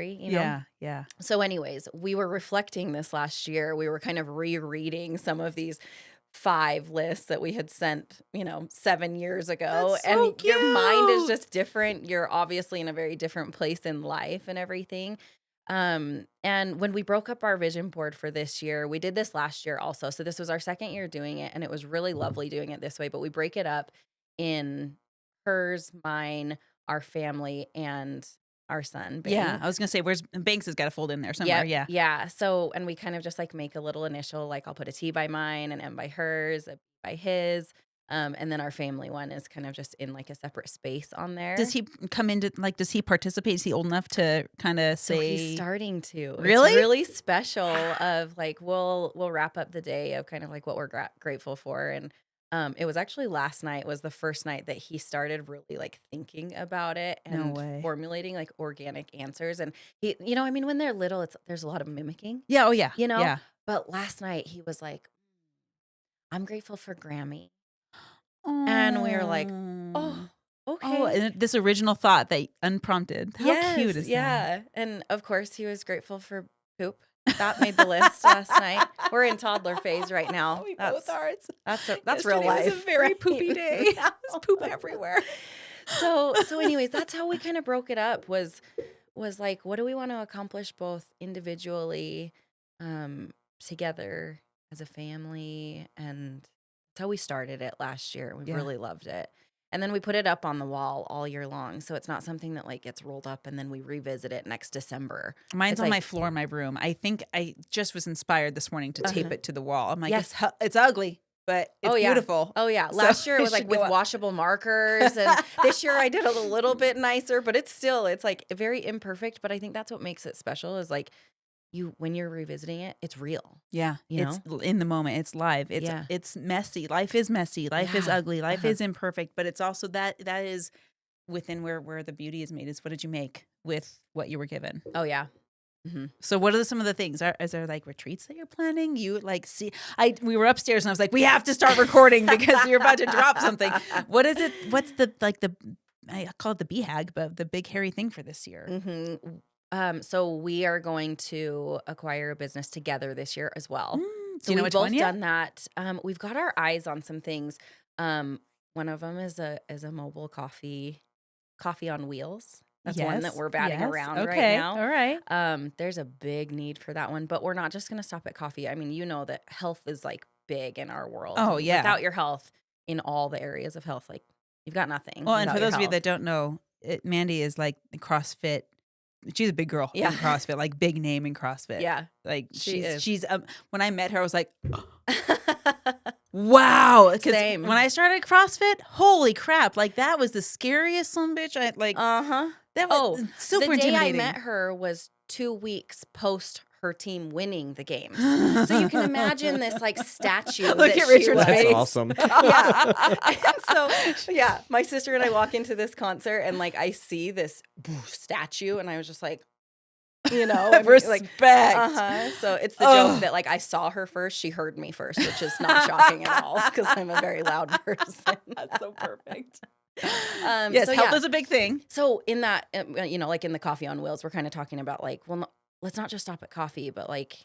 anniversary, Yeah. So anyways, we were reflecting this last year. We were kind of rereading some of these 5 lists that we had sent, 7 years ago, That's and so your mind is cute. just different. You're obviously in a very different place in life and everything. And when we broke up our vision board for this year, we did this last year also. So this was our second year doing it, and it was really lovely doing it this way, but we break it up in hers, mine, our family, and our son, Yeah, Bing. I was gonna say, where's Banks has got to fold in there somewhere. Yep. Yeah. Yeah. So, and we kind of just like make a little initial, like I'll put a T by mine, an M by hers, a B by his. And then our family one is kind of just in like a separate space on Does there. he come into does he participate? Is he old enough to kind of So he's say, starting to. It's really? really special of like we'll wrap up the day of kind of like what we're grateful for. And it was actually last night was the first night that he started really like thinking about it No and way. formulating like organic answers. And he, when they're little, there's a lot of mimicking, Yeah. Oh yeah. you know. Yeah. But last night he was like, "I'm grateful for Grammy," and we were like, "Oh, Oh. Oh, okay." and this original thought that unprompted. How cute Yes, is that? yeah, and of course, he was grateful for poop. That made the list last night. We're in toddler phase right now. We both That's are. that's real Yesterday was a life, very right? poopy day. There's poop everywhere. So anyways, that's how we kind of broke it up was like, what do we want to accomplish both individually, um, together as a family, and that's how we started it last year. We Yeah. really loved it. And then we put it up on the wall all year long. So it's not something that like gets rolled up and then we revisit it next December. Mine's It's on my like, floor in my room. I think I just was inspired this morning to tape uh-huh. it to the wall. I'm like, Yes. it's ugly, but it's Oh yeah. beautiful. Oh yeah. So Last year it it was like should with go up. washable markers, and this year I did a little bit nicer, but it's like very imperfect, but I think that's what makes it special is like when you're revisiting it, it's real, Yeah, you it's know? in the moment. It's live. Yeah. It's messy. Life is messy. Life is Yeah. ugly. Life Uh-huh. is imperfect. But it's also that is within where the beauty is made. Is what did you make with what you were given? Oh yeah. Mhm. So what are some of the things? Is there like retreats that you're planning? You like see? We were upstairs and I was like, we have to start recording because you're about to drop something. What is it? What's the I call it the BHAG, but the big hairy thing for this year? Mhm. So we are going to acquire a business together this year as well. Do So you know we've which one both yet? done that. We've got our eyes on some things. One of them is a mobile coffee on wheels. That's one that Yes. we're batting Yes. around right Okay. now. All right. There's a big need for that one, but we're not just going to stop at coffee. I mean, you know that health is like big in our world. Oh yeah. Without your health in all the areas of health, like you've got nothing Well, and without for your those of you health. that don't know, Mandy is like CrossFit. She's a big girl Yeah. in CrossFit, like big name in CrossFit. Yeah, Like she is. she's when I met her, I was like, wow. Because Same. when I started CrossFit, holy crap! Like that was the scariest son of a bitch. I like Uh-huh. that was Oh, super the day I intimidating. met her was 2 weeks post her team winning the games. So you can imagine this like statue Look that at she Richard's was. That's face. awesome. Yeah. And so, yeah, my sister and I walk into this concert and like I see this statue and I was just like, and, like, Respect. So it's the Ugh. joke that like I saw her first, she heard me first, which is not shocking at all because I'm a very loud person. That's so perfect. Yes, Yes, health is a big thing. So in that, like in the coffee on wheels, we're kind of talking about like, well, let's not just stop at coffee, but like,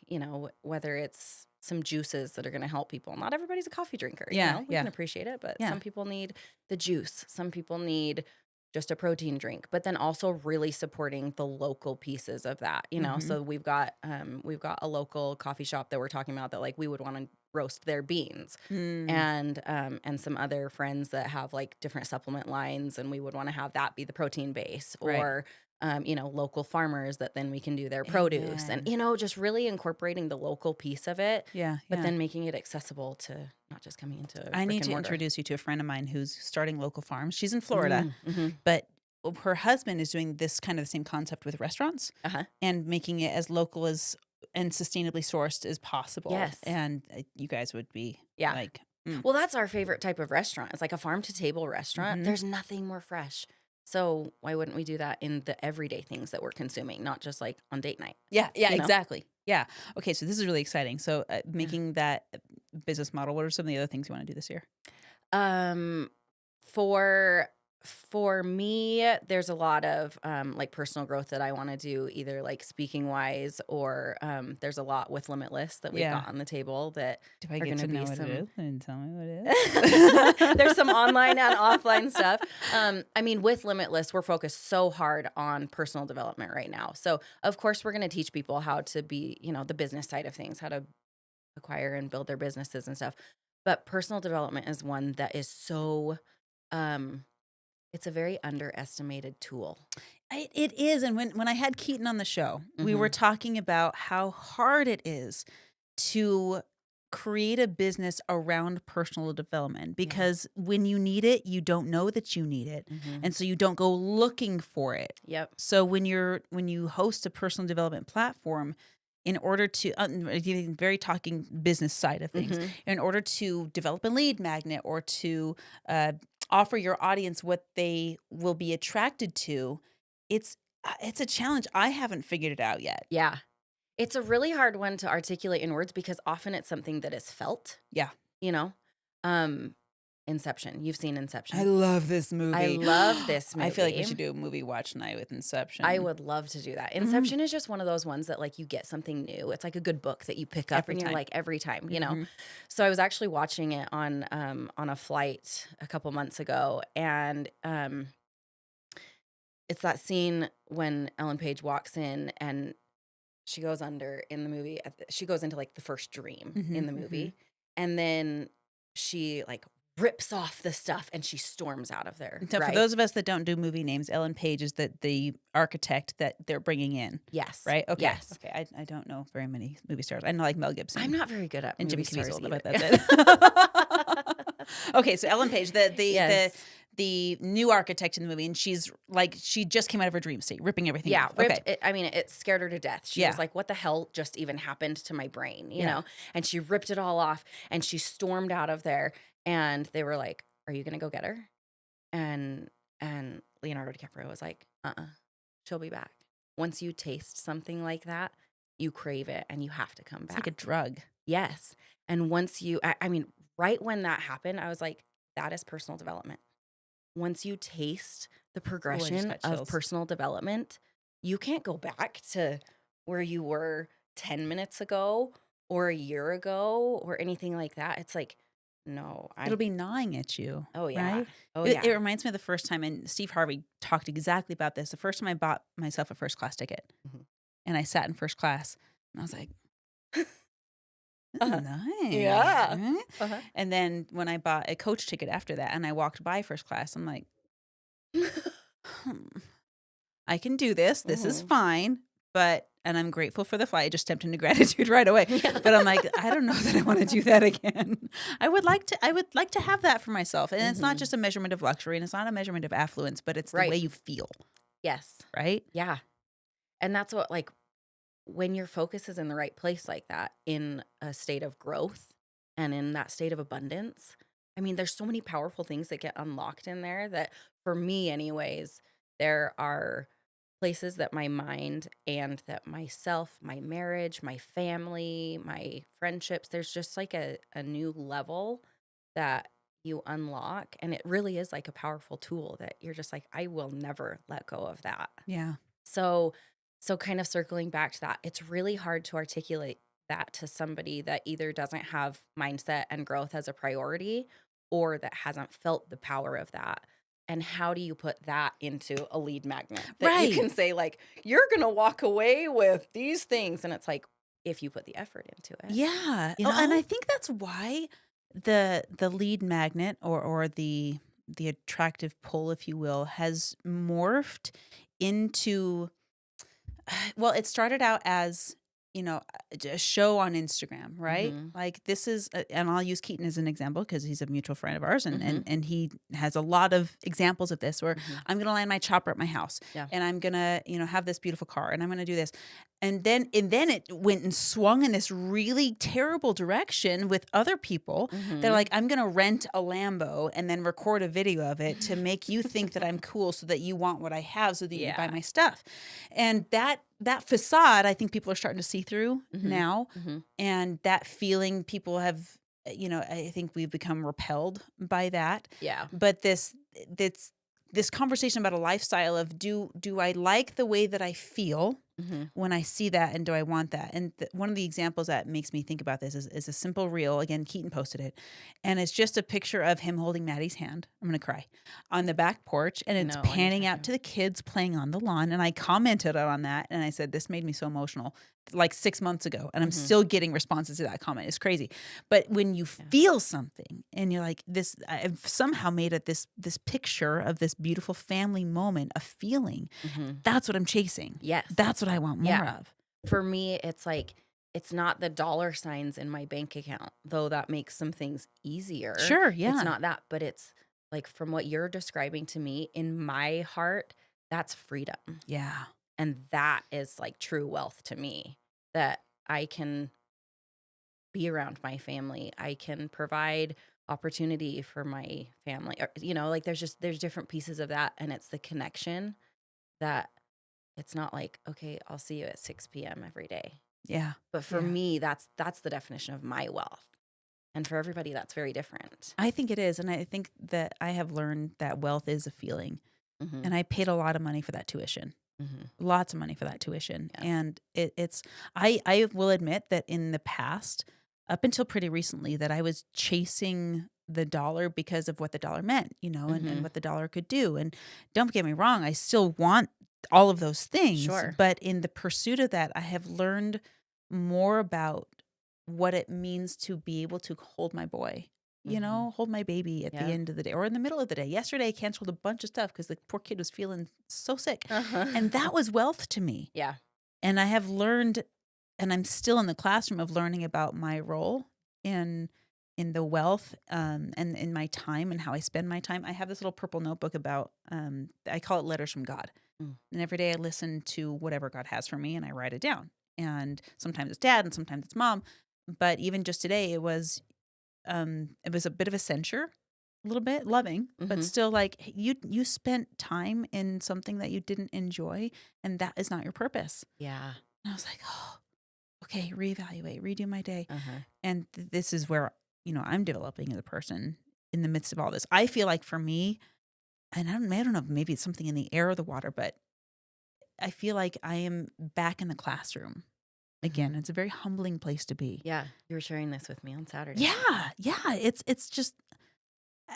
whether it's some juices that are going to help people. Not everybody's a coffee drinker. Yeah, We yeah. can appreciate it, but Yeah. some people need the juice. Some people need just a protein drink, but then also really supporting the local pieces of that, Mhm. So we've got a local coffee shop that we're talking about that like we would want to roast their beans Mm. and some other friends that have like different supplement lines and we would want to have that be the protein base Right. or local farmers that then we can do their produce and just really incorporating the local piece of it, Yeah, but yeah. then making it accessible to not just coming into I need brick to and mortar. introduce you to a friend of mine who's starting local farms. She's in Florida, Mm-hmm. but her husband is doing this kind of the same concept with restaurants Uh-huh. and making it as local as and sustainably sourced as possible. Yes. And you guys would be Yeah. like, Well, that's our favorite type of restaurant. It's like a farm to table restaurant. Mhm. There's nothing more fresh. So why wouldn't we do that in the everyday things that we're consuming, not just like on date night? yeah, you know? exactly. Yeah. Okay, so this is really exciting. So making that business model, what are some of the other things you want to do this year? For For me, there's a lot of like personal growth that I want to do, either like speaking wise or there's a lot with Limitless that we've Yeah. got on the table that Do I are get going to to be know what it some. is and tell me what it There's is? some online and offline stuff. I mean, with Limitless, we're focused so hard on personal development right now. So, of course, we're going to teach people how to be, the business side of things, how to acquire and build their businesses and stuff. But personal development is one that is so, um, it's a very underestimated tool. It is. And when I had Keaton on the show, we were Hmm. talking about how hard it is to create a business around personal development Yeah. because when you need it, you don't know that you need it. Hmm. And so you don't go looking for it. Yep. So when you host a personal development platform, in order to very talking business side of things, Hmm. in order to develop a lead magnet or to uh, offer your audience what they will be attracted to, it's a challenge. I haven't figured it out yet. Yeah. It's a really hard one to articulate in words because often it's something that is felt, Yeah. you know? Um, Inception. You've seen I Inception. love this I movie. love this I feel like we movie. should do a movie watch night with I Inception. would love to do that. Mhm. Inception is just one of those ones that like you get something new. It's like a good book that you pick up Every and you're time. like every time, you know. Mhm. So I was actually watching it on a flight a couple months ago, and it's that scene when Ellen Page walks in and she goes under in the movie. She goes into like the first dream in the Mhm, movie, and then she like rips off the stuff and she storms out of there. So for Right? those of us that don't do movie names, Ellen Page is the architect that they're bringing in, Yes. right? Okay. Yes. Okay. I don't know very many movie stars. I know like Mel Gibson I'm not very good at and movie Jimmy stars Caviezel, but either. that's it. Okay, so Ellen Page, Yes. the new architect in the movie, and she's like she just came out of her dream state, ripping everything Yeah, off. ripped Okay. it. I mean, it scared her to death. She Yeah. was like, "What the hell just even happened to my brain?" You Yeah. know? And she ripped it all off and she stormed out of there. And they were like, "Are you gonna go get her?" And Leonardo DiCaprio was like, she'll be back. Once you taste something like that, you crave it and you have to come It's back. like a drug. Yes. And once I mean, right when that happened, I was like, that is personal development. Once you taste the progression got of chills. personal development, you can't go back to where you were 10 minutes ago or a year ago or anything like that. It's like, no, It'll be gnawing at you. oh yeah. Right? Oh It yeah. reminds me of the first time, and Steve Harvey talked exactly about this. The first time I bought myself a first class ticket, Mhm. and I sat in first class, and I was like, "This Uh-huh. is nice." Yeah. right? Uh-huh. And then when I bought a coach ticket after that, and I walked by first class, I'm like, I can do this. This is Mhm. fine. And I'm grateful for the flight. I just stepped into gratitude right away. Yeah. But I'm like, I don't know that I want to do that again. I would like to have that for myself. And it's not Mhm. just a measurement of luxury and it's not a measurement of affluence, but it's the Right. way you feel, Yes. right? Yeah. And that's what, like, when your focus is in the right place like that, in a state of growth and in that state of abundance, I mean, there's so many powerful things that get unlocked in there that, for me, anyways, there are places that my mind and that myself, my marriage, my family, my friendships, there's just like a new level that you unlock. And it really is like a powerful tool that you're just like, I will never let go of that. Yeah. So kind of circling back to that, it's really hard to articulate that to somebody that either doesn't have mindset and growth as a priority or that hasn't felt the power of that. And how do you put that into a lead magnet that you Right. can say like, you're going to walk away with these things? And it's like, if you put the effort into it. Yeah. You And know? I think that's why the lead magnet or the attractive pull, if you will, has morphed into well, it started out as, a show on Instagram, right? Mhm. Like this is, and I'll use Keaton as an example because he's a mutual friend of ours, and, Mhm. and he has a lot of examples of this where Mhm. I'm going to land my chopper at my house, Yeah. and I'm going to, have this beautiful car, and I'm going to do this, and then it went and swung in this really terrible direction with other people. They're Mhm. like, I'm going to rent a Lambo and then record a video of it to make you think that I'm cool so that you want what I have so that you buy Yeah. my stuff. And that facade, I think people are starting to see through Mhm. now. Mhm. And that feeling people have, I think we've become repelled by that. Yeah. But this this conversation about a lifestyle of do I like the way that I feel Mhm. when I see that, and do I want that? And one of the examples that makes me think about this is a simple reel. Again, Keaton posted it, and it's just a picture of him holding Maddie's hand. I'm gonna cry on the back porch, and I it's know what you're panning talking out to about. the kids playing on the lawn. And I commented on that, and I said this made me so emotional, like 6 months ago, and I'm Mhm. still getting responses to that comment. It's crazy, but when you Yeah. feel something, and you're like, this, I've somehow made it this picture of this beautiful family moment, a feeling. Mhm. That's what I'm chasing. Yes. That's what I want more Yeah. of. For me, it's like it's not the dollar signs in my bank account, though that makes some things easier. Sure, It's yeah. not that, but it's like from what you're describing to me, in my heart, that's freedom. Yeah. And that is like true wealth to me, that I can be around my family. I can provide opportunity for my family. Or, like there's different pieces of that, and it's the connection that it's not like, okay, I'll see you at 6 p.m. every day. Yeah. But for Yeah. me, that's the definition of my wealth. And for everybody, that's very different. I think it is, and I think that I have learned that wealth is a feeling, Mhm. and I paid a lot of money for that tuition. Mhm. Lots of money for that tuition, Yeah. and it's I will admit that in the past, up until pretty recently, that I was chasing the dollar because of what the dollar meant, and Mhm. what the dollar could do. And don't get me wrong, I still want all of those things, Sure. but in the pursuit of that, I have learned more about what it means to be able to hold my boy. Mhm. Hold my baby at the Yeah. end of the day or in the middle of the day. Yesterday, I canceled a bunch of stuff because the poor kid was feeling so sick. And Uh-huh. that was wealth to me. Yeah. And I have learned, and I'm still in the classroom of learning about my role in the wealth, and in my time and how I spend my time. I have this little purple notebook about, I call it letters from God. Mm. And every day I listen to whatever God has for me and I write it down. And sometimes it's dad and sometimes it's mom. But even just today, it was a bit of a censure, a little bit loving, but Mhm. still like, "Hey, you spent time in something that you didn't enjoy, and that is not your purpose." Yeah. And I was like, "Oh, okay, reevaluate, redo my day." Uh-huh. And this is where, I'm developing as a person in the midst of all this. I feel like for me, and I don't know, maybe it's something in the air or the water, but I feel like I am back in the classroom again. Mhm. It's a very humbling place to be. Yeah. You were sharing this with me on Saturday. Yeah, yeah. It's just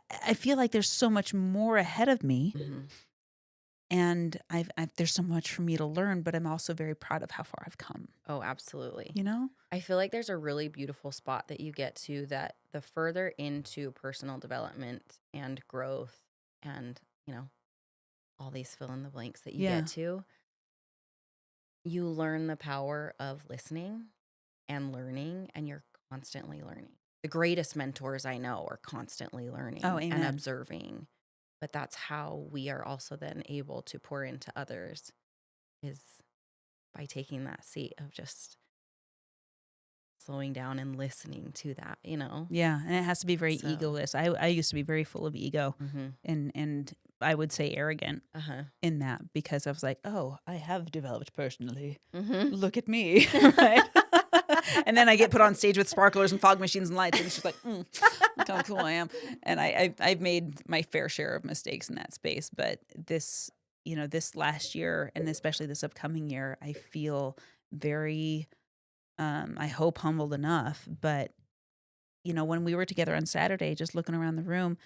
I feel like there's so much more ahead of me, Mhm. and I've there's so much for me to learn, but I'm also very proud of how far I've come. Oh, absolutely. You know? I feel like there's a really beautiful spot that you get to, that the further into personal development and growth and, all these fill in the blanks that you get Yeah. to, you learn the power of listening and learning, and you're constantly learning. The greatest mentors I know are constantly Oh, learning and amen. observing, but that's how we are also then able to pour into others, is by taking that seat of just slowing down and listening to that. Yeah, and it has to be very So, egoless. I used to be very full of ego, mhm. and I would say arrogant Uh-huh. in that because I was like, "Oh, I have developed personally. Mhm. Look at me." Right? And then I get put on stage with sparklers and fog machines and lights, and it's just like, look how cool I am. And I've made my fair share of mistakes in that space, but this last year and especially this upcoming year, I feel very, I hope humbled enough. But when we were together on Saturday, just looking around the room,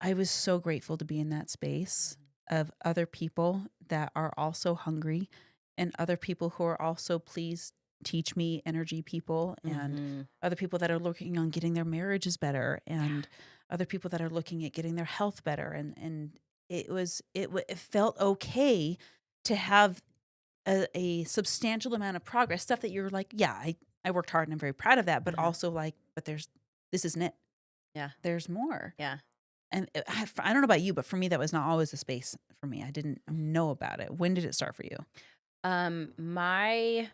I was so grateful to be in that space of other people that are also hungry and other people who are also please teach me energy people and Mhm. other people that are looking on getting their marriages better Yeah. and other people that are looking at getting their health better and it felt okay to have a substantial amount of progress, stuff that you're like, yeah, I worked hard and I'm very proud of that, but Uh-huh. also like, but this isn't it. Yeah. There's more. Yeah. And I don't know about you, but for me, that was not always the space for me. I didn't know about it. When did it start for you? My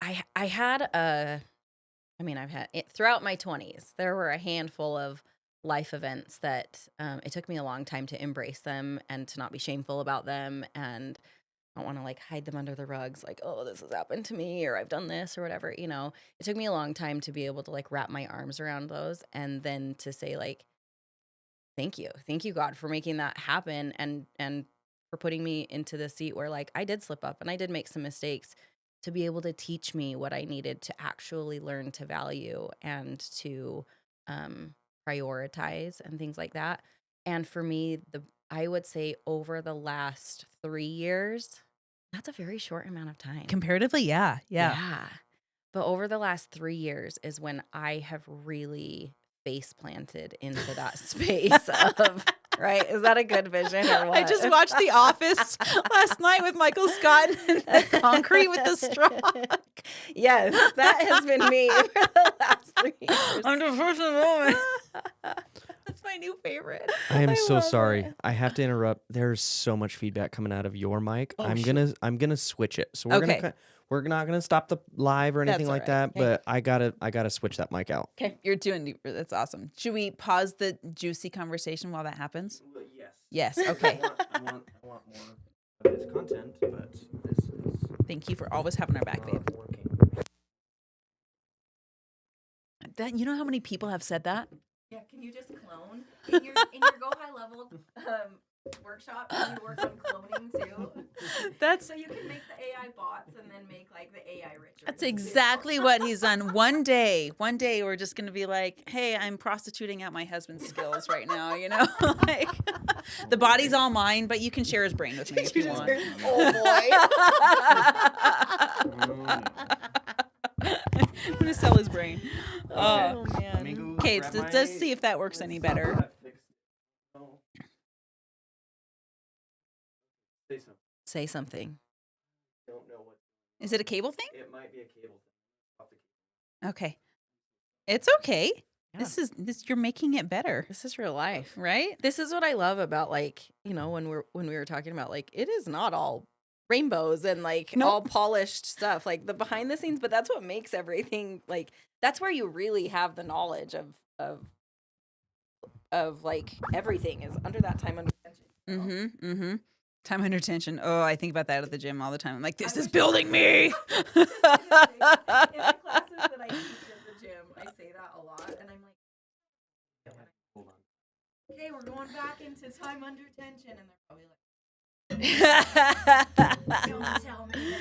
I had I've had it throughout my 20s. There were a handful of life events that it took me a long time to embrace them and to not be shameful about them, and I don't want to like hide them under the rugs, like, oh, this has happened to me or I've done this or whatever. It took me a long time to be able to like wrap my arms around those, and then to say like, Thank you. Thank you, God, for making that happen and for putting me into the seat where like I did slip up and I did make some mistakes to be able to teach me what I needed to actually learn to value and to um prioritize and things like that. And for me, the I would say over the last 3 years, that's a very short amount of time. Comparatively, yeah. Yeah. But over the last 3 years is when I have really face planted into that space of, right? Is that a good vision or what? I just watched The Office last night with Michael Scott and the concrete with the straw. Yes, that has been me for the last 3 years. I'm the first woman. That's my new favorite. I am so love sorry. it. I have to interrupt. There's so much feedback coming out of your mic. Oh, I'm gonna switch it. So Okay. we're not gonna stop the live or anything That's like all that. right. But I gotta switch that mic out. Okay, you're doing that's awesome. Should we pause the juicy conversation while that happens? Yes. Yes. Okay. I want more of this content, but this is Thank you for always having our back, babe. not working. That you know how many people have said that? Yeah, can you just clone in your Go High Level workshop? Can you work on cloning too? That's So you can make the AI bots and then make like the AI richer. That's exactly what he's done. One day we're just gonna be like, "Hey, I'm prostituting out my husband's skills right now." You know, like the body's all mine, but you can share his brain with me if you want. Oh I'm gonna sell his brain. Oh Let me man. go Okay, grab let's my- see if that works any better. Oh. Say something. Say something. Don't know what. Is it a cable thing? It might be a cable thing. Off the cable. Okay, it's okay. Yeah. This you're making it better, This is real life. right? This is what I love about like, when we were talking about like it is not all rainbows and like Nope. all polished stuff, like the behind the scenes, but that's what makes everything like that's where you really have the knowledge of like everything is under that time under tension. you know? Mm-hmm. Mm-hmm. Time under tension. Oh, I think about that at the gym all the time. I'm like, this I is wish I building me. In the classes that I teach at the gym, I say that a lot, and I'm like, Hold on. okay, we're going back into time under tension, and they're probably like, don't tell me.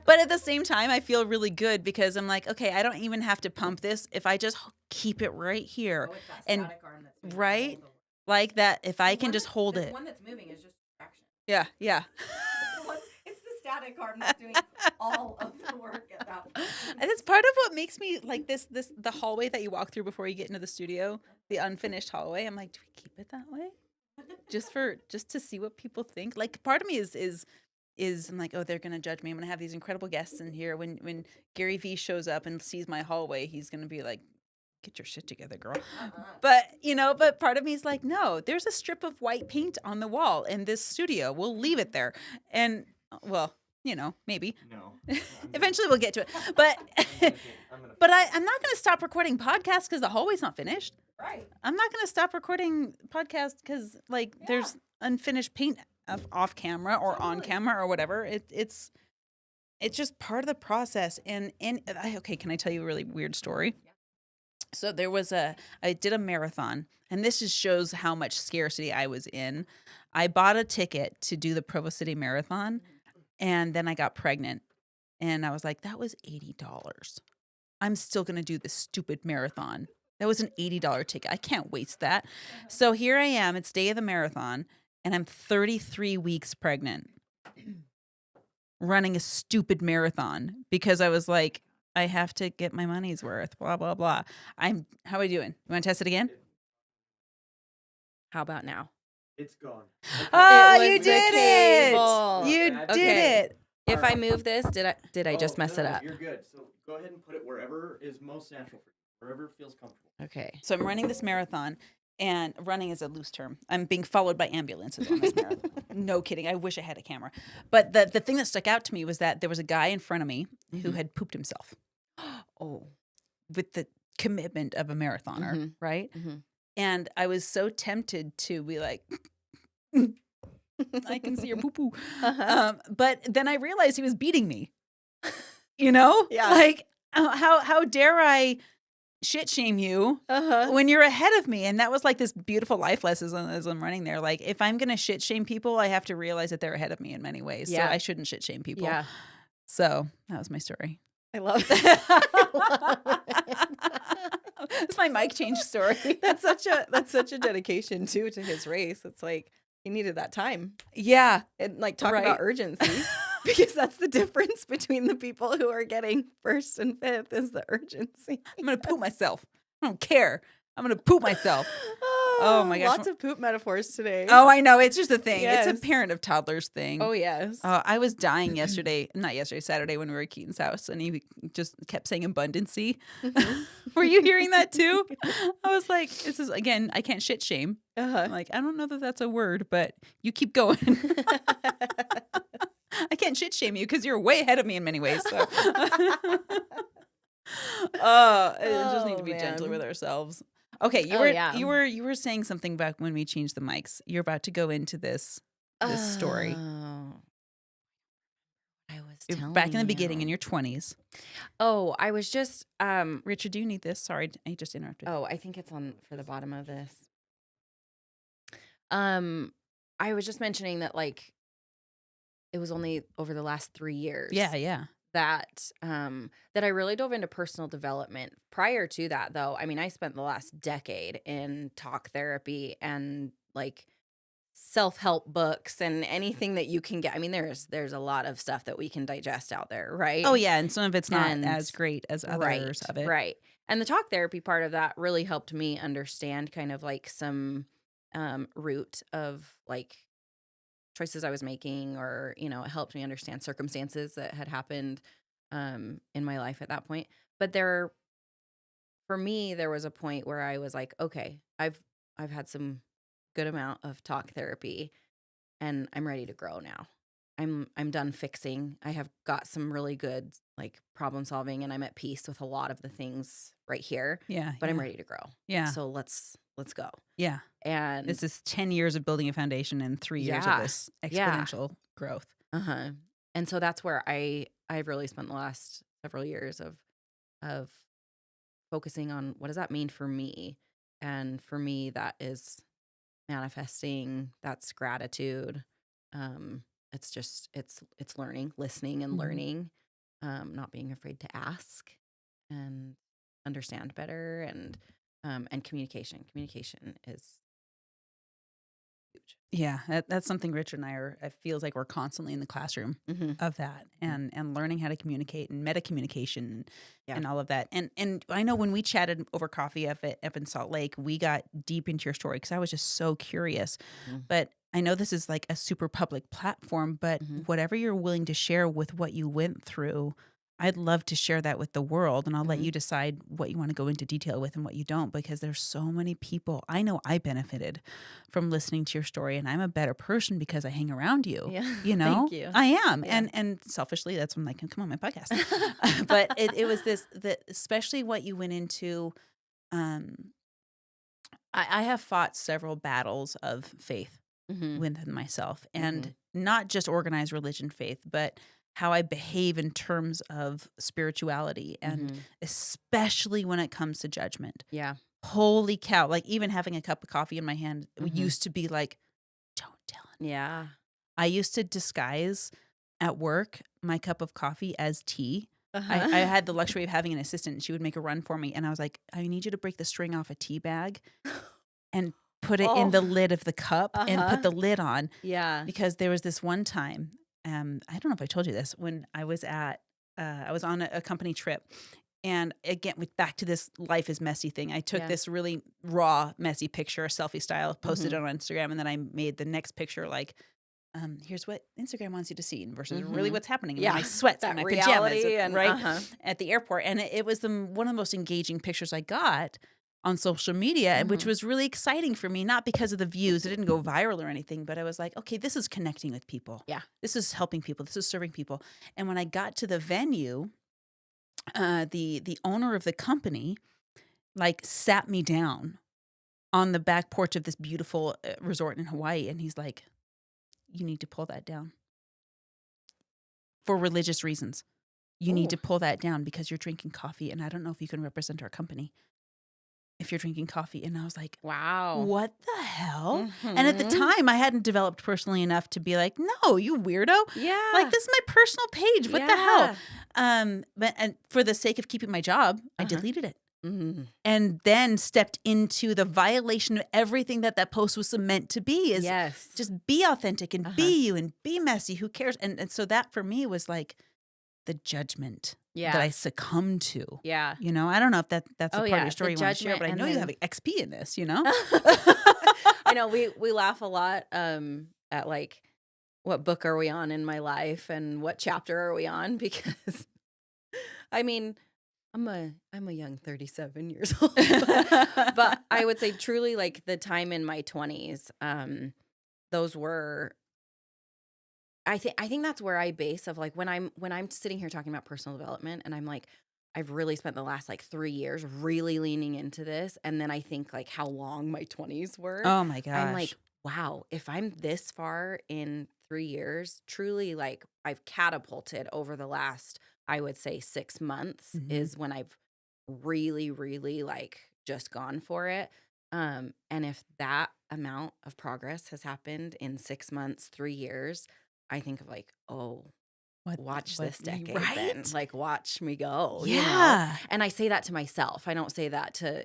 But at the same time, I feel really good because I'm like, okay, I don't even have to pump this if I just keep it right here. Oh, it's that And- static arm that's moving right? all the way. Like that, if I The can one just that's- hold the it. one that's moving is just traction. Yeah, yeah. It's the static arm that's doing all of the work at that point. And it's part of what makes me like the hallway that you walk through before you get into the studio, the unfinished hallway. I'm like, do we keep it that way? Just to see what people think. Like part of me is I'm like, oh, they're gonna judge me. I'm gonna have these incredible guests in here. When Gary Vee shows up and sees my hallway, he's gonna be like, get your shit together, girl. But part of me is like, no, there's a strip of white paint on the wall in this studio. We'll leave it there. And well, maybe. No. Eventually we'll get to it. But but I'm not gonna stop recording podcasts because the hallway's not finished. Right. I'm not gonna stop recording podcasts because there's unfinished paint off camera or on Totally. camera or whatever. It's just part of the process. And okay, can I tell you a really weird story? Yeah. So I did a marathon, and this just shows how much scarcity I was in. I bought a ticket to do the Provo City Marathon, and then I got pregnant, and I was like, that was $80. I'm still gonna do this stupid marathon. That was an $80 ticket. I can't waste that. So here I am. It's day of the marathon, and I'm 33 weeks pregnant, running a stupid marathon because I was like, I have to get my money's worth. Blah blah blah. How are we doing? You want to test it again? How about now? It's gone. Oh, was you the did cable. it! You Bad. did Okay. it. If I move this, did I just mess it up? You're good. So go ahead and put it wherever is most natural for you, wherever feels comfortable. Okay. So I'm running this marathon, and running is a loose term. I'm being followed by ambulances on this marathon. No kidding. I wish I had a camera. But the thing that stuck out to me was that there was a guy in front of me who had pooped himself Oh. with the commitment of a marathoner, Mhm. right? Mhm. And I was so tempted to be like, I can see your poo poo. But then I realized he was beating me. Yeah. Like how dare I shit shame you Uh-huh. when you're ahead of me. And that was like this beautiful life lesson as I'm running there. Like, if I'm going to shit shame people, I have to realize that they're ahead of me in many ways. Yeah. So I shouldn't shit shame people. Yeah. So that was my story. I love it. It's my mic change story. That's such a dedication too to his race. It's like he needed that time. Yeah. And like talk Right. about urgency. Because that's the difference between the people who are getting first and fifth is the urgency. I'm going to poop myself. I don't care. I'm going to poop myself. Oh my gosh. Lots of poop metaphors today. Oh, I know. It's just a thing. Yes. It's a parent of toddlers thing. Oh, yes. I was dying Saturday when we were at Keaton's house, and he just kept saying abundancy. Were you hearing that too? I was like, this is, again, I can't shit shame. Uh-huh. I'm like, I don't know that that's a word, but you keep going. I can't shit shame you because you're way ahead of me in many ways. So, I just need to be gentler with ourselves. Okay, you were saying something back when we changed the mics. You're about to go into this story. I was You're telling back in the beginning you. in your 20s. Oh, I was just Richard, do you need this? Sorry, I just interrupted. Oh, I think it's on for the bottom of this. I was just mentioning that like it was only over the last 3 years. Yeah. That that I really dove into personal development. Prior to that, though, I mean, I spent the last decade in talk therapy and like self-help books and anything that you can get. I mean, there's a lot of stuff that we can digest out there, right? Oh, yeah, and some of it's not And- as great as others of it. Right. And the talk therapy part of that really helped me understand kind of like some root of like choices I was making, or, you know, it helped me understand circumstances that had happened in my life at that point. But for me, there was a point where I was like, okay, I've had some good amount of talk therapy and I'm ready to grow now. I'm done fixing. I have got some really good like problem solving and I'm at peace with a lot of the things right here, Yeah. but I'm ready to grow. Yeah. So let's go. Yeah. And This is 10 years of building a foundation and 3 years of Yeah. this Yeah. exponential growth. Uh-huh. And so that's where I've really spent the last several years of focusing on what does that mean for me? And for me, that is manifesting, that's gratitude. It's just it's learning, listening and Mhm. learning, not being afraid to ask and understand better, and communication. Communication is huge. Yeah, that's something Richard and I feels like we're constantly in the classroom of that, and learning how to communicate and meta communication Yeah. and all of that. And I know when we chatted over coffee up in Salt Lake, we got deep into your story because I was just so curious. Mhm. But I know this is like a super public platform, but Mhm. whatever you're willing to share with what you went through, I'd love to share that with the world, and I'll let Mhm. you decide what you want to go into detail with and what you don't, because there's so many people. I know I benefited from listening to your story, and I'm a better person because I hang around you. Yeah. You know, Thank you. I am, Yeah. and selfishly, that's when I can come on my podcast. But it was especially what you went into. I have fought several battles of faith Mhm. within myself, and not just organized religion faith, but how I behave in terms of spirituality, and Mhm. especially when it comes to judgment. Yeah. Holy cow. Like, even having a cup of coffee in my hand Mhm. used to be like, don't tell him. Yeah. I used to disguise at work my cup of coffee as tea. Uh-huh. I had the luxury of having an assistant, and she would make a run for me. And I was like, I need you to break the string off a tea bag and put it in the lid of the cup and Uh-huh. put the lid on. Yeah. Because there was this one time, I don't know if I told you this, when I was I was on a company trip. And again, back to this life is messy thing. I took Yeah. this really raw, messy picture, selfie style, posted Mhm. it on Instagram. And then I made the next picture like, here's what Instagram wants you to see versus really Mhm. what's happening in Yeah. my sweats That and my reality pajamas, and- right? uh-huh. At the airport. And it was one of the most engaging pictures I got on social media, and which Mhm. was really exciting for me, not because of the views. It didn't go viral or anything, but I was like, okay, this is connecting with people. Yeah. This is helping people. This is serving people. And when I got to the venue, the owner of the company like sat me down on the back porch of this beautiful resort in Hawaii, and he's like, you need to pull that down for religious reasons. You need Ooh. to pull that down because you're drinking coffee, and I don't know if you can represent our company. if you're drinking coffee. And I was like, Wow. what the hell? And at the Mhm. time, I hadn't developed personally enough to be like, no, you weirdo. Yeah. Like, this is my personal page. What the hell? Yeah. But and for the sake of keeping my job, I Uh-huh. deleted it. Mhm. And then stepped into the violation of everything that post was meant to be, is Yes. just be authentic and Uh-huh. be you and be messy. Who cares? And so that for me was like the judgment that I Yeah. succumbed to. Yeah. You know, I don't know if that's a Oh, part yeah, of your the story you want to share, judgment, but I and know you then have XP in this, you know? I know we laugh a lot at like what book are we on in my life and what chapter are we on because I mean I'm a young 37 years old but I would say truly like the time in my 20s those were I think that's where I base of like when I'm sitting here talking about personal development and I'm like I've really spent the last like 3 years really leaning into this and then I think like how long my 20s were. Oh my I'm like, gosh. wow, if I'm this far in 3 years, truly like I've catapulted over the last I would say 6 months Mhm. is when I've really really like just gone for it. And if that amount of progress has happened in 6 months, 3 years, I think of like, "Oh, watch this decade then. Right? Like watch me go, you know?" Yeah. And I say that to myself. I don't say that to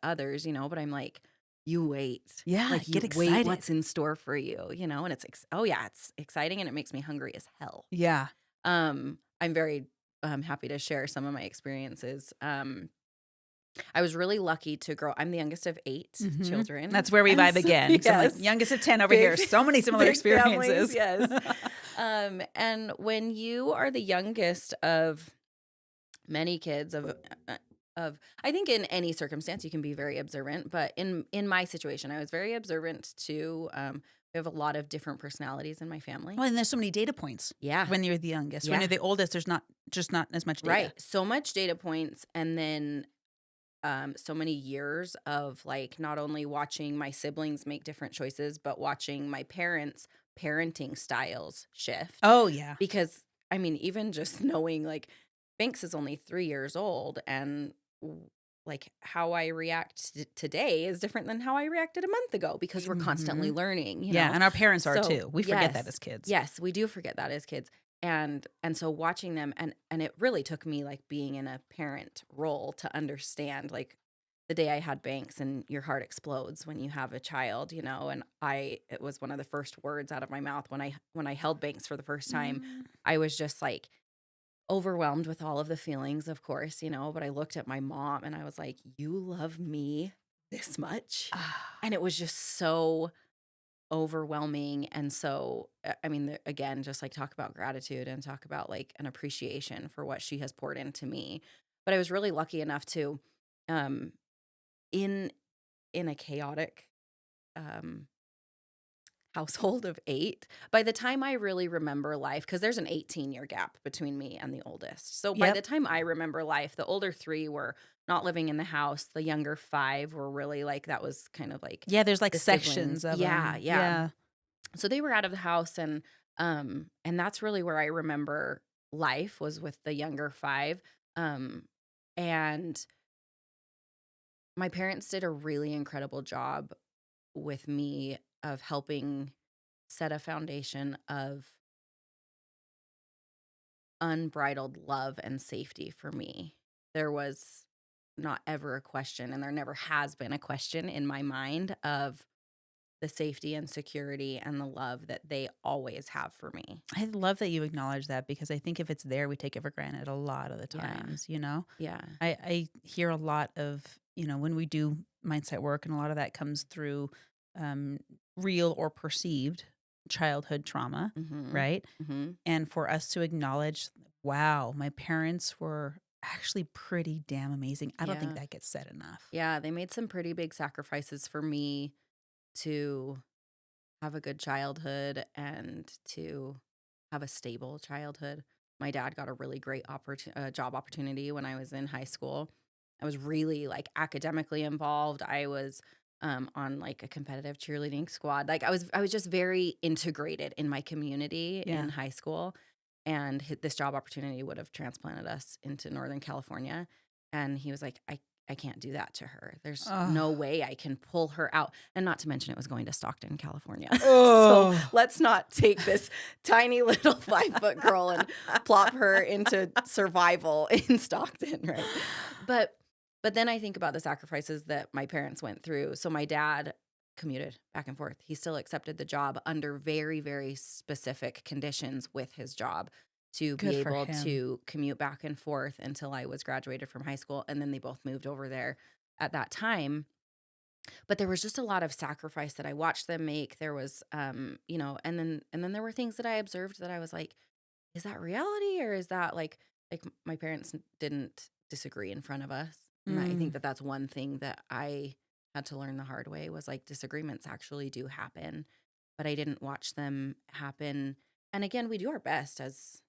others, but I'm like, "You wait. Yeah, Like you get wait excited. what's in store for you, you know?" And oh yeah, it's exciting and it makes me hungry as hell. Yeah. I'm very happy to share some of my experiences. I was really lucky to grow. I'm the youngest of 8 Mhm. children. That's where we And vibe so again. 'Cause I'm like, yes. youngest of 10 over here. Big So many similar big families, experiences. yes. And when you are the youngest of many kids of I think in any circumstance you can be very observant, but in my situation, I was very observant to we have a lot of different personalities in my family. Well, and there's so many data points Yeah. when you're the youngest. When Yeah. you're the oldest, there's not as much data. Right. So much data points and then so many years of like not only watching my siblings make different choices, but watching my parents' parenting styles shift. Oh, yeah. Because I mean, even just knowing like Banks is only 3 years old, and like how I react today is different than how I reacted a month ago because we're constantly Mhm. learning, Yeah, and our parents are So too. We forget that yes, as kids. yes, we do forget that as kids, and so watching them and it really took me like being in a parent role to understand like the day I had Banks and your heart explodes when you have a child, and it was one of the first words out of my mouth when I held Banks for the first time. Mm. I was just like overwhelmed with all of the feelings, of course, but I looked at my mom and I was like, "You love me this much?" Ah. And it was just so overwhelming. And so, I mean, again, just like talk about gratitude and talk about like an appreciation for what she has poured into me. But I was really lucky enough to, um, in in a chaotic um household of 8, by the time I really remember life, because there's an 18-year gap between me and the oldest. So by the Yep. time I remember life, the older 3 were not living in the house. The younger 5 were really like that was kind of like Yeah, there's like the sections siblings. of Yeah, them. yeah. Yeah. So they were out of the house and that's really where I remember life was with the younger 5. And my parents did a really incredible job with me of helping set a foundation of unbridled love and safety for me. There was not ever a question, and there never has been a question in my mind of the safety and security and the love that they always have for me. I love that you acknowledge that because I think if it's there, we take it for granted a lot of the Yeah. times, you know? Yeah. I hear a lot of, when we do mindset work, and a lot of that comes through um, real or perceived childhood trauma, Mm-hmm. right? Mm-hmm. And for us to acknowledge, wow, my parents were actually pretty damn amazing. I don't think Yeah. that gets said enough. Yeah. They made some pretty big sacrifices for me to have a good childhood and to have a stable childhood. My dad got a really great job opportunity when I was in high school. I was really like academically involved. I was on like a competitive cheerleading squad. Like I was just very integrated in my community Yeah. in high school. And this job opportunity would have transplanted us into Northern California. And he was like, I can't do that to her. There's no Oh. way I can pull her out. And not to mention it was going to Stockton, California. So Oh. let's not take this tiny little 5-foot girl and plop her into survival in Stockton, right? But then I think about the sacrifices that my parents went through. So my dad commuted back and forth. He still accepted the job under very, very specific conditions with his job to be Good for able him. to commute back and forth until I was graduated from high school. And then they both moved over there at that time. But there was just a lot of sacrifice that I watched them make. There was, and then there were things that I observed that I was like, is that reality or is that like my parents didn't disagree in front of us? And I think Mm. that that's one thing that I had to learn the hard way was like disagreements actually do happen, but I didn't watch them happen. And again, we do our best as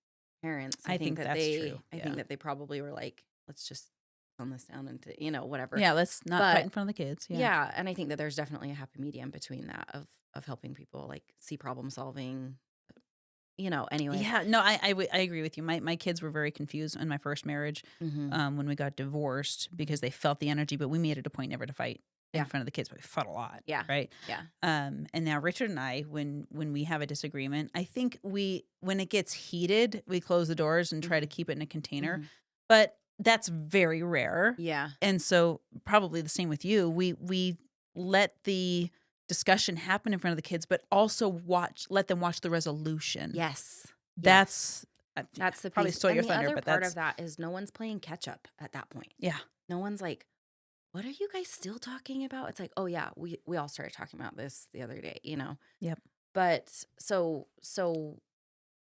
parents. I think that's true. I Yeah. think that they probably were like, let's just tone this down into, whatever. Yeah, let's not fight in But front of the kids. Yeah. yeah, and I think that there's definitely a happy medium between that of helping people like see problem solving, anyways. Yeah, no, I agree with you. My kids were very confused in my first marriage Hmm. when we got divorced because they felt the energy, but we made it a point never to fight in Yeah. front of the kids. But we fought a lot, Yeah. right? Yeah. And now Richard and I, when we have a disagreement, I think when it gets heated, we close the doors and try to keep it in a container. Mhm. But that's very rare. Yeah. And so probably the same with you. We let the discussion happen in front of the kids, but also let them watch the resolution. Yes. That's That's the probably piece. stole And your the thunder, other but part that's of that is no one's playing catch up at that point. yeah. No one's like, what are you guys still talking about? It's like, oh yeah, we all started talking about this the other day, Yep. But so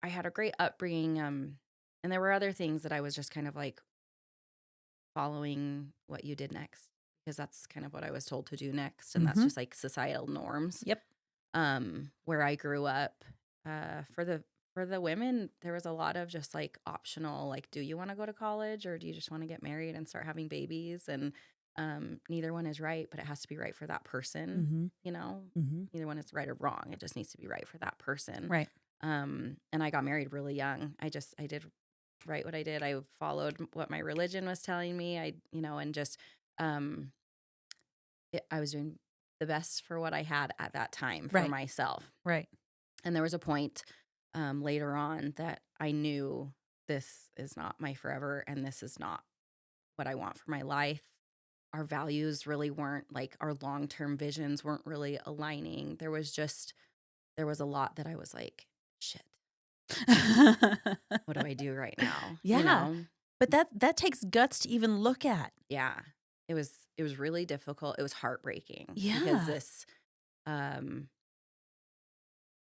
I had a great upbringing, and there were other things that I was just kind of like following what you did next because that's kind of what I was told to do next, and that's Mhm. just like societal norms. Yep. Where I grew up, for the women, there was a lot of just like optional, like, do you want to go to college or do you just want to get married and start having babies? And neither one is right, but it has to be right for that person. Mhm. You know, Mhm. neither one is right or wrong. It just needs to be right for that person. Right. And I got married really young. I did right what I did. I followed what my religion was telling me. And just um, I was doing the best for what I had at that time for Right. myself. Right. And there was a point later on that I knew this is not my forever and this is not what I want for my life. Our values really weren't like our long-term visions weren't really aligning. There was a lot that I was like, shit, what do I do right now? Yeah. But that takes guts to even look at. Yeah. It was really difficult. It was heartbreaking Yeah. because um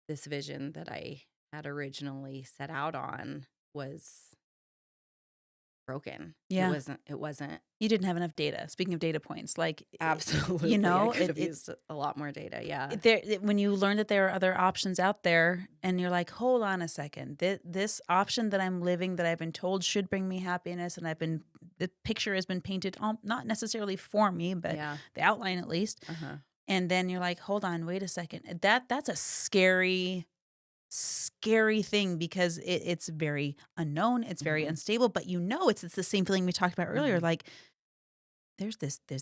this vision that I had originally set out on was broken. Yeah. It wasn't You didn't have enough data. Speaking of data points, like absolutely. I could have used a lot more data. Yeah. when you learn that there are other options out there and you're like, hold on a second, this option that I'm living that I've been told should bring me happiness and the picture has been painted not necessarily for me, but Yeah. the outline at least. Uh-huh. And then you're like, hold on, wait a second. That's a scary thing because it's very unknown, it's very Mhm. unstable, but it's the same feeling we talked about earlier. Mhm. Like there's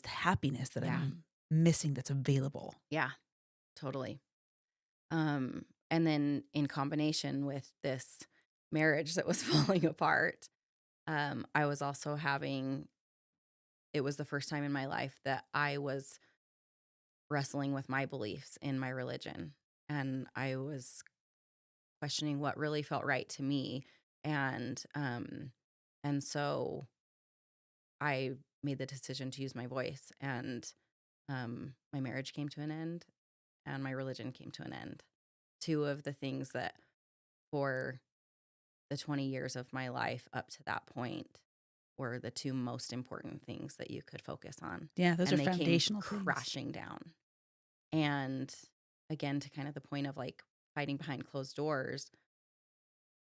happiness that Yeah. I'm missing that's available. Yeah. Totally. And then in combination with this marriage that was falling apart, I was also it was the first time in my life that I was wrestling with my beliefs in my religion. And I was questioning what really felt right to me. And so I made the decision to use my voice, and my marriage came to an end and my religion came to an end. Two of the things that for the 20 years of my life up to that point were the two most important things that you could focus on. Yeah, those And are they foundational came things. crashing down. And again, to kind of the point of like fighting behind closed doors,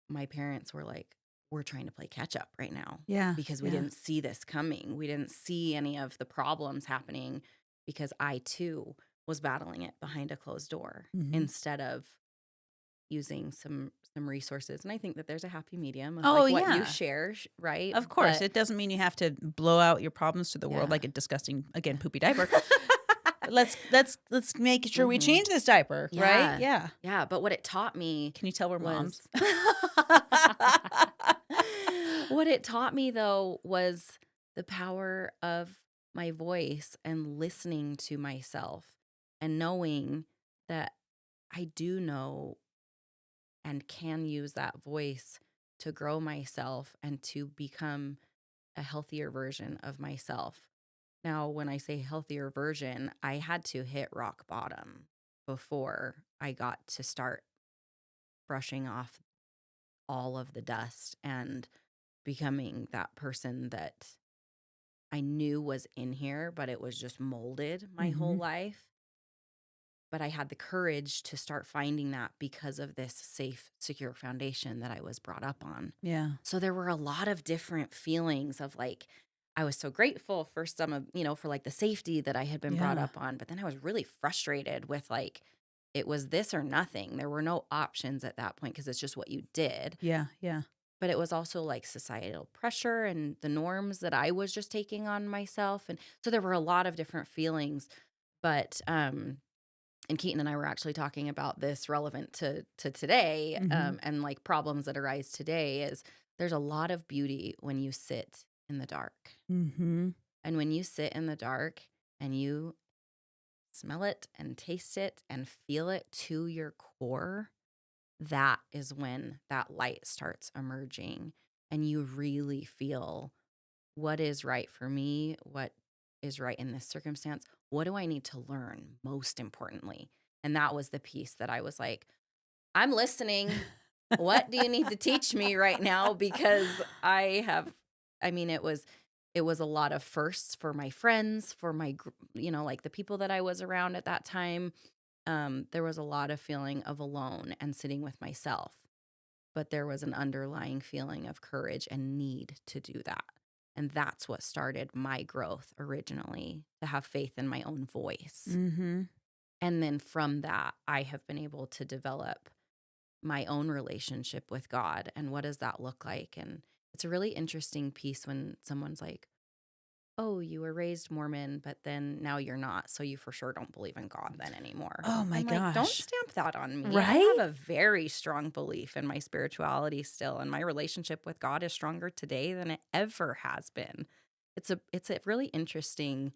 my parents were like, we're trying to play catch up right now Yeah. because we yeah. didn't see this coming. We didn't see any of the problems happening because I too was battling it behind a closed door Mhm. instead of, using some resources. And I think that there's a happy medium of Oh, like what you yeah. share, right? Of course, But it doesn't mean you have to blow out your problems to the world yeah. like a disgusting, again, poopy diaper. But let's make sure we Mhm. change this diaper, right? Yeah. Yeah. Yeah, but what it taught me Can you tell we're moms? was what it taught me though was the power of my voice and listening to myself and knowing that I do know and can use that voice to grow myself and to become a healthier version of myself. Now, when I say healthier version, I had to hit rock bottom before I got to start brushing off all of the dust and becoming that person that I knew was in here, but it was just molded my whole Mhm. life. But I had the courage to start finding that because of this safe, secure foundation that I was brought up on. Yeah. So there were a lot of different feelings of like, I was so grateful for some of, for like the safety that I had been brought Yeah. up on. But then I was really frustrated with like, it was this or nothing. There were no options at that point because it's just what you did. Yeah. Yeah. But it was also like societal pressure and the norms that I was just taking on myself. And so there were a lot of different feelings. But and Keaton and I were actually talking about this relevant to today, Mhm. and like problems that arise today is there's a lot of beauty when you sit in the dark. Mhm. And when you sit in the dark and you smell it and taste it and feel it to your core, that is when that light starts emerging and you really feel what is right for me, what is right in this circumstance, what do I need to learn most importantly? And that was the piece that I was like, I'm listening. What do you need to teach me right now? Because I mean, it was a lot of firsts for my friends, for like the people that I was around at that time. There was a lot of feeling of alone and sitting with myself, but there was an underlying feeling of courage and need to do that. And that's what started my growth originally, to have faith in my own voice. Mhm. And then from that, I have been able to develop my own relationship with God. And what does that look like? And it's a really interesting piece when someone's like, oh, you were raised Mormon, but then now you're not. So you for sure don't believe in God then anymore. Oh my I'm like, don't gosh. stamp that on me. I Right? have a very strong belief in my spirituality still, and my relationship with God is stronger today than it ever has been. It's a really interesting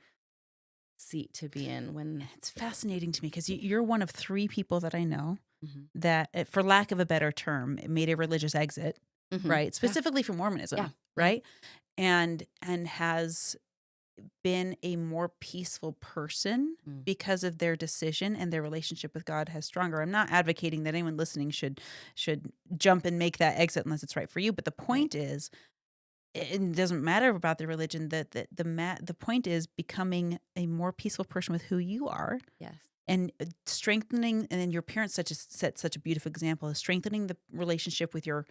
seat to be in when It's fascinating to me because you're one of 3 people that I know Mhm. that, for lack of a better term, made a religious exit, Mhm. right? Yeah. Specifically from Mormonism, Yeah. Yeah. right? And has been a more peaceful person Mm. because of their decision, and their relationship with God has stronger. I'm not advocating that anyone listening should jump and make that exit unless it's right for you, but the Right. point is, it doesn't matter about the religion. That the point is becoming a more peaceful person with who you are, Yes. and strengthening. And then your parents set such a beautiful example of strengthening the relationship with your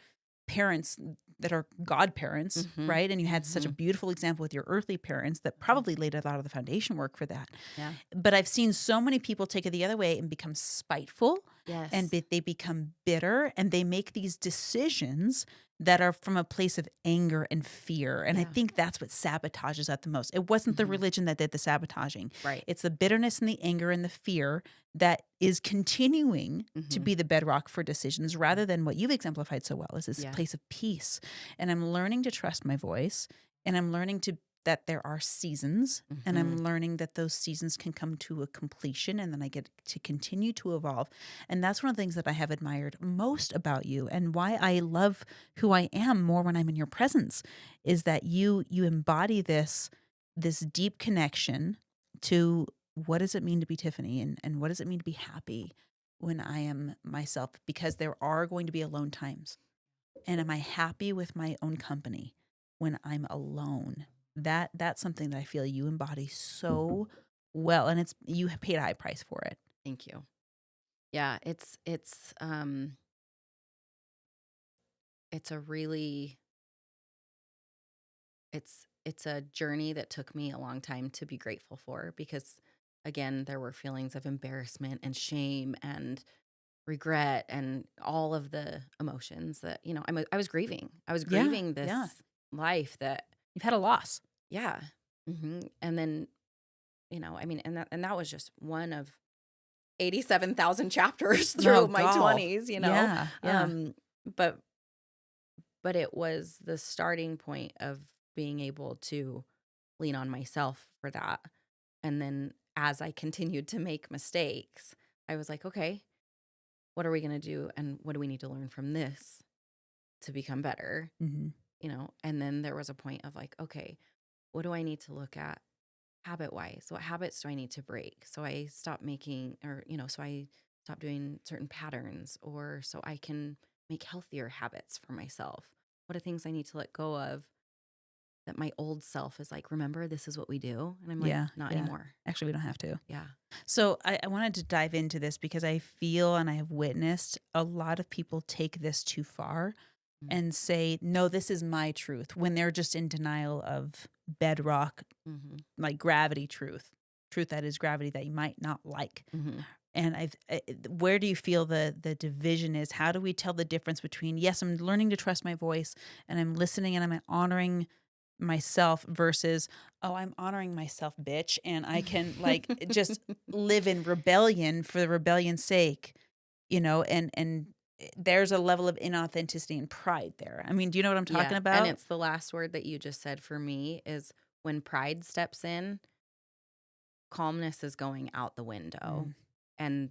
parents that are godparents, Mhm. right? And you had such a Mhm. beautiful example with your earthly parents that Mhm. probably laid a lot of the foundation work for that. Yeah. But I've seen so many people take it the other way and become spiteful, and Yes. they become bitter, and they make these decisions that are from a place of anger and fear. And I Yeah. think that's what sabotages that the most. It wasn't the Mhm. religion that did the sabotaging. Right. It's the bitterness and the anger and the fear that is continuing to Mhm. be the bedrock for decisions, rather than what you've exemplified so well, is this Yeah. place of peace. And I'm learning to trust my voice, and I'm learning to that there are seasons, and I'm Mhm. learning that those seasons can come to a completion, and then I get to continue to evolve. And that's one of the things that I have admired most about you, and why I love who I am more when I'm in your presence, is that you embody this deep connection to what does it mean to be Tiffany, and what does it mean to be happy when I am myself, because there are going to be alone times. And am I happy with my own company when I'm alone? That's something that I feel you embody so well, and you have paid a high price for it. Thank you. Yeah, it's a really it's a journey that took me a long time to be grateful for because again, there were feelings of embarrassment and shame and regret and all of the emotions that, I was grieving. I was Yeah. grieving this Yeah. life that, You've had a loss. yeah. And then, and that was just one of 87,000 chapters through Oh, my golf. 20s, Yeah. Yeah. but it was the starting point of being able to lean on myself for that. And then as I continued to make mistakes, I was like, okay, what are we going to do? And what do we need to learn from this to become better? Mhm. And then there was a point of like, okay, what do I need to look at habit wise? What habits do I need to break? So I stopped making, or, so I stopped doing certain patterns, or so I can make healthier habits for myself. What are things I need to let go of that my old self is like, remember, this is what we do? And I'm like, Yeah. not Yeah. anymore. Actually, we don't have to. Yeah. So I wanted to dive into this because I feel and I have witnessed a lot of people take this too far Mm. and say, no, this is my truth, when they're just in denial of bedrock, Mm-hmm. like gravity truth that is gravity that you might not like. Mm-hmm. And where do you feel the division is? How do we tell the difference between, yes, I'm learning to trust my voice and I'm listening and I'm honoring myself versus, oh, I'm honoring myself, bitch, and I can like just live in rebellion for the rebellion's sake, and there's a level of inauthenticity and pride there. I mean, do you know what I'm talking Yeah. about? And it's the last word that you just said for me is when pride steps in, calmness is going out the window. Mm. And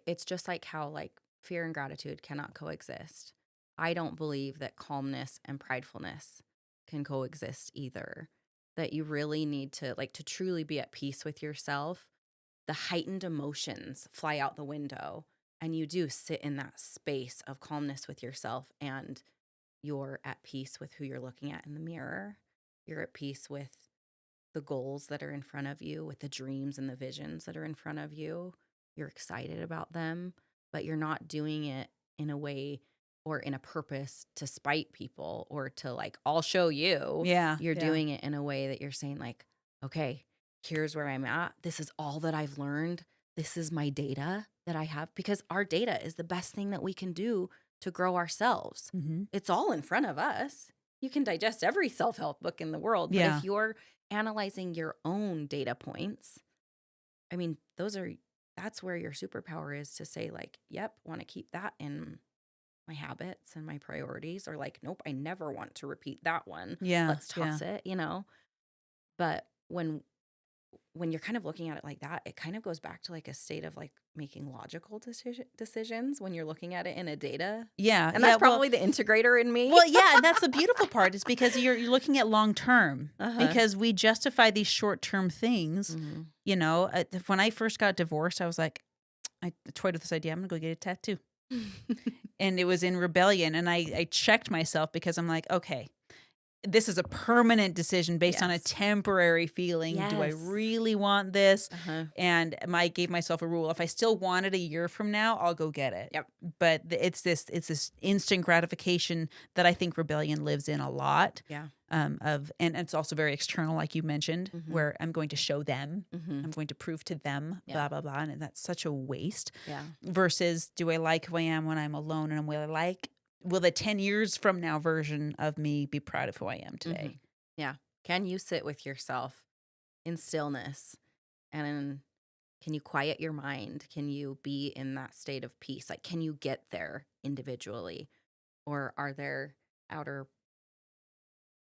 it's just like how like fear and gratitude cannot coexist. I don't believe that calmness and pridefulness can coexist either. That you really need to to truly be at peace with yourself. The heightened emotions fly out the window and you do sit in that space of calmness with yourself, and you're at peace with who you're looking at in the mirror. You're at peace with the goals that are in front of you, with the dreams and the visions that are in front of you. You're excited about them, but you're not doing it in a way or in a purpose to spite people or to like, I'll show you. Yeah. You're yeah. doing it in a way that you're saying like, okay, here's where I'm at. This is all that I've learned. This is my data that I have, because our data is the best thing that we can do to grow ourselves. Mm-hmm. It's all in front of us. You can digest every self-help book in the world, but Yeah. if you're analyzing your own data points, I mean, that's where your superpower is, to say like, yep, want to keep that in my habits and my priorities, or like, nope, I never want to repeat that one. Yeah. Let's toss it, But when you're kind of looking at it like that, it kind of goes back to like a state of like making logical decisions when you're looking at it in a data. Yeah. And that's well, probably the integrator in me. Well, yeah, and that's the beautiful part, is because you're looking at long term, Uh-huh. because we justify these short term things. Mhm. When I first got divorced, I was like, I toyed with this idea. I'm gonna go get a tattoo, and it was in rebellion. And I checked myself, because I'm like, okay, this is a permanent decision based on a Yes. temporary feeling. Do I Yes. really want this? Uh-huh. And I gave myself a rule: if I still want it a year from now, I'll go get it. Yep. But it's this instant gratification that I think rebellion lives in a lot. Yeah. And it's also very external, like you mentioned, Mhm. where I'm going to show them, Mhm. I'm going to prove to them, Yeah. blah blah blah, and that's such a waste. Yeah. Versus, do I like who I am when I'm alone, and will the 10 years from now version of me be proud of who I am today? Mhm. Yeah. Can you sit with yourself in stillness, and can you quiet your mind? Can you be in that state of peace? Like, can you get there individually, or are there outer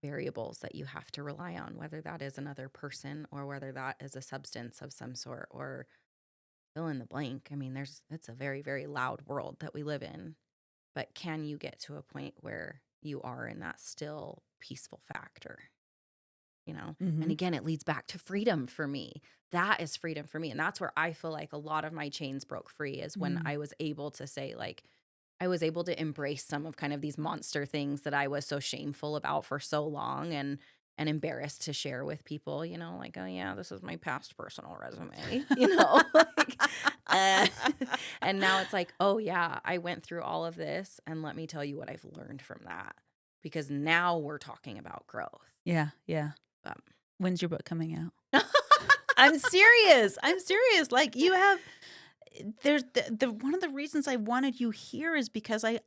variables that you have to rely on, whether that is another person or whether that is a substance of some sort, or fill in the blank? I mean, it's a very, very loud world that we live in. But can you get to a point where you are in that still peaceful factor? Mhm. And again, it leads back to freedom for me. That is freedom for me. And that's where I feel like a lot of my chains broke free, is when Mm. I was able to say, like, I was able to embrace some of kind of these monster things that I was so shameful about for so long, and embarrassed to share with people, like, oh yeah, this is my past personal resume, like, uh, and now it's like, oh yeah, I went through all of this, and let me tell you what I've learned from that, because now we're talking about growth. Yeah. Um, When's your book coming out? I'm serious. Like, you have, there's the one of the reasons I wanted you here is because I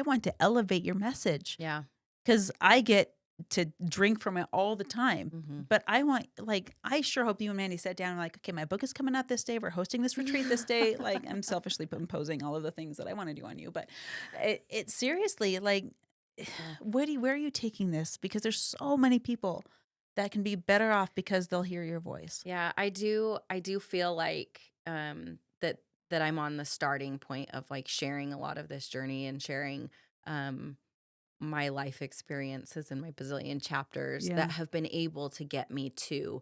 want to elevate your message Yeah. because I get to drink from it all the time. Hmm. But I want, like, I sure hope you and Mandy sat down and like, okay, my book is coming out this day. We're hosting this retreat this day. Like, I'm selfishly imposing all of the things that I want to do on you. But it seriously, like, where are you taking this? Because there's so many people that can be better off because they'll hear your voice. Yeah, I do. I do feel like that I'm on the starting point of like sharing a lot of this journey and sharing um, my life experiences and my bazillion chapters Yeah. that have been able to get me to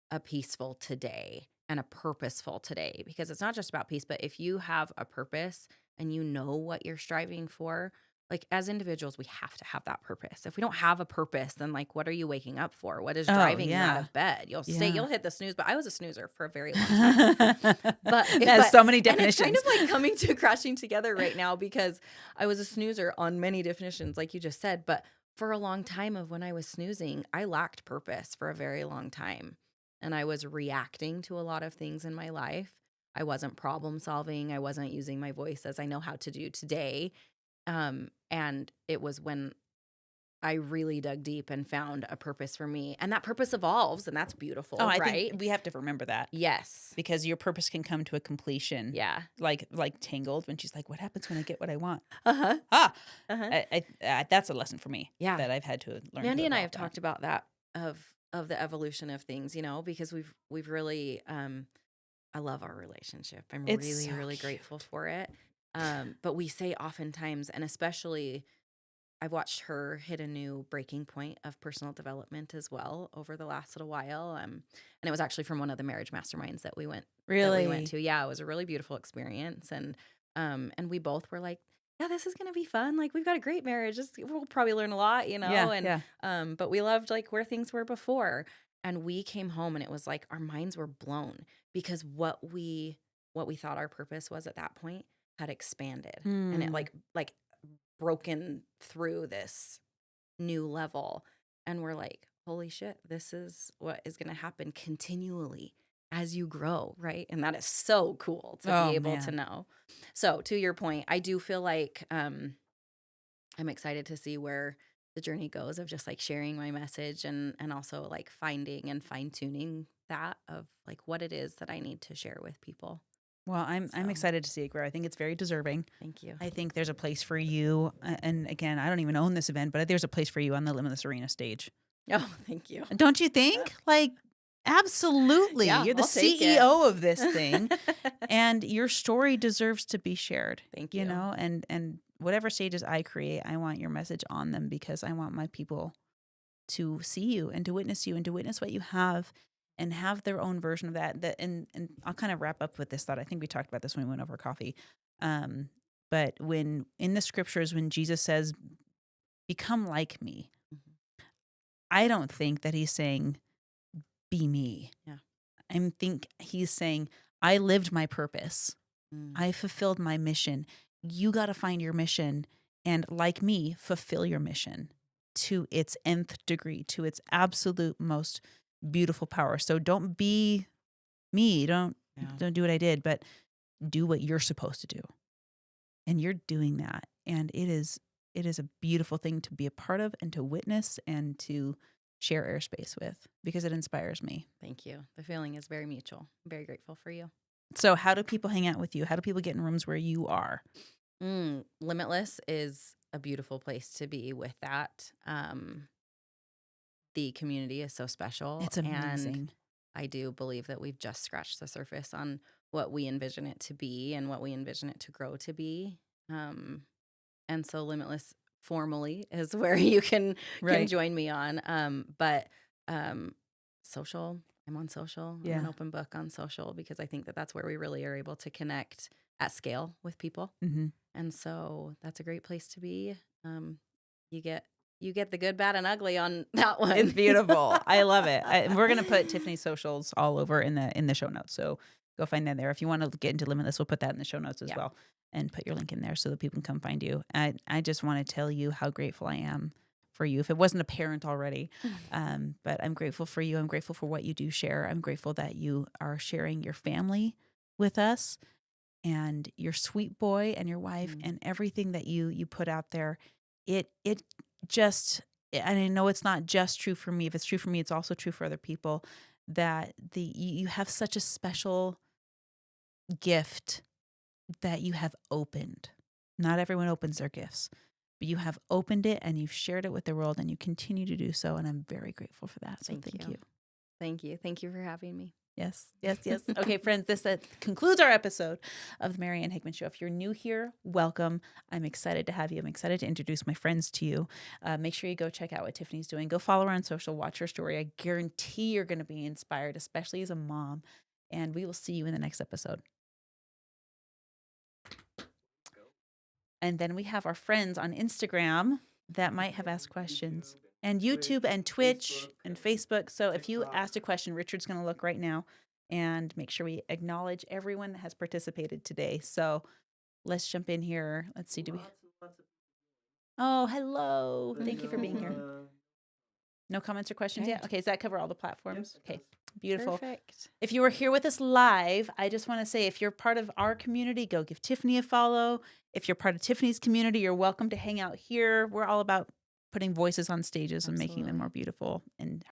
a peaceful today and a purposeful today. Because it's not just about peace, but if you have a purpose and you know what you're striving for, like as individuals, we have to have that purpose. If we don't have a purpose, then like what are you waking up for? What is Oh, driving you out yeah. of bed? You'll Yeah. you'll hit the snooze, but I was a snoozer for a very long time. But But there's so many and it's definitions. kind of like coming to crashing together right now because I was a snoozer on many definitions, like you just said. But for a long time of when I was snoozing, I lacked purpose for a very long time. And I was reacting to a lot of things in my life. I wasn't problem solving. I wasn't using my voice as I know how to do today. And it was when I really dug deep and found a purpose for me. And that purpose evolves, and that's beautiful, I right? think we have to remember that Yes. because your purpose can come to a completion. Yeah. Like Tangled when she's like, "What happens when I get what I want?" Uh-huh. Ah, Uh-huh. that's a lesson for me. Yeah. that I've had to learn. Mandy to and I evolve have that. talked about that of the evolution of things, because we've really I love our relationship. I'm It's really, so really cute. grateful for it. But we say oftentimes, and especially I've watched her hit a new breaking point of personal development as well over the last little while. And it was actually from one of the marriage masterminds that we went Really. to. Yeah, it was a really beautiful experience. And we both were like, yeah, this is gonna be fun. Like we've got a great marriage. We'll probably learn a lot, Yeah, and yeah. but we loved like where things were before. And we came home and it was like our minds were blown because what we thought our purpose was at that point had expanded. And it Hmm. like broken through this new level. And we're like, holy shit, this is what is going to happen continually as you grow, right? And that is so cool to Oh, be able to man. know. So to your point, I do feel like I'm excited to see where the journey goes of just like sharing my message and also like finding and fine tuning that of like what it is that I need to share with people. Well, I'm So excited to see it grow. I think it's very deserving. thank you. I think there's a place for you. And again, I don't even own this event, but there's a place for you on the Limitless Arena stage. Oh, thank you. Don't you think? Like, absolutely. Yeah, You're the I'll take it. CEO of this thing, and your story deserves to be shared. Thank You you. know, and whatever stages I create, I want your message on them because I want my people to see you and to witness you and to witness what you have and have their own version of that. And I'll kind of wrap up with this thought. I think we talked about this when we went over coffee. But when in the scriptures, when Jesus says, "Become like me," Mhm. I don't think that he's saying, "Be me." Yeah. I think he's saying, "I lived my purpose. Mm. I fulfilled my mission. You got to find your mission and, like me, fulfill your mission to its nth degree, to its absolute most beautiful power." So don't be me. Don't do what I did, but do what you're supposed to do. And you're doing that. And it is a beautiful thing to be a part of and to witness and to share airspace with because it inspires me. Thank you. The feeling is very mutual. I'm very grateful for you. So how do people hang out with you? How do people get in rooms where you are? Limitless is a beautiful place to be with that. The community is so special. It's And amazing. I do believe that we've just scratched the surface on what we envision it to be and what we envision it to grow to be. And so Limitless formally is where you can Right. join me on. But social, I'm on social. I'm Yeah. an open book on social because I think that that's where we really are able to connect at scale with people. Mm-hmm. And so that's a great place to be. You get the good, bad, and ugly on that one. It's beautiful. I love it. We're going to put Tiffany's socials all over in the show notes. So go find that there. If you want to get into Limitless, we'll put that in the show notes as Yeah. well and put your link in there so that people can come find you. I just want to tell you how grateful I am for you, if it wasn't apparent already. But I'm grateful for you. I'm grateful for what you do share. I'm grateful that you are sharing your family with us. and your sweet boy and your wife Mm. and everything that you put out there. It just, and I know it's not just true for me. If it's true for me, it's also true for other people, that you have such a special gift that you have opened. Not everyone opens their gifts, but you have opened it and you've shared it with the world and you continue to do so. And I'm very grateful for that. So thank you. Thank you. Thank you for having me. Yes, yes, yes. Okay, friends, this concludes our episode of the Marianne Hickman Show. If you're new here, welcome. I'm excited to have you. I'm excited to introduce my friends to you. Make sure you go check out what Tiffany's doing. Go follow her on social, watch her story. I guarantee you're going to be inspired, especially as a mom. And we will see you in the next episode. And then we have our friends on Instagram that might have asked questions, and YouTube and Twitch and Facebook. So if you asked a question, Richard's going to look right now and make sure we acknowledge everyone that has participated today. So let's jump in here. Let's see. Oh, hello. Thank you for being here. No comments or questions Okay. yet? Okay, does that cover all the platforms? Yep, it Okay, beautiful. Perfect. If you were here with us live, I just want to say, if you're part of our community, go give Tiffany a follow. If you're part of Tiffany's community, you're welcome to hang out here. We're all about putting voices on stages and making them Absolutely. more beautiful and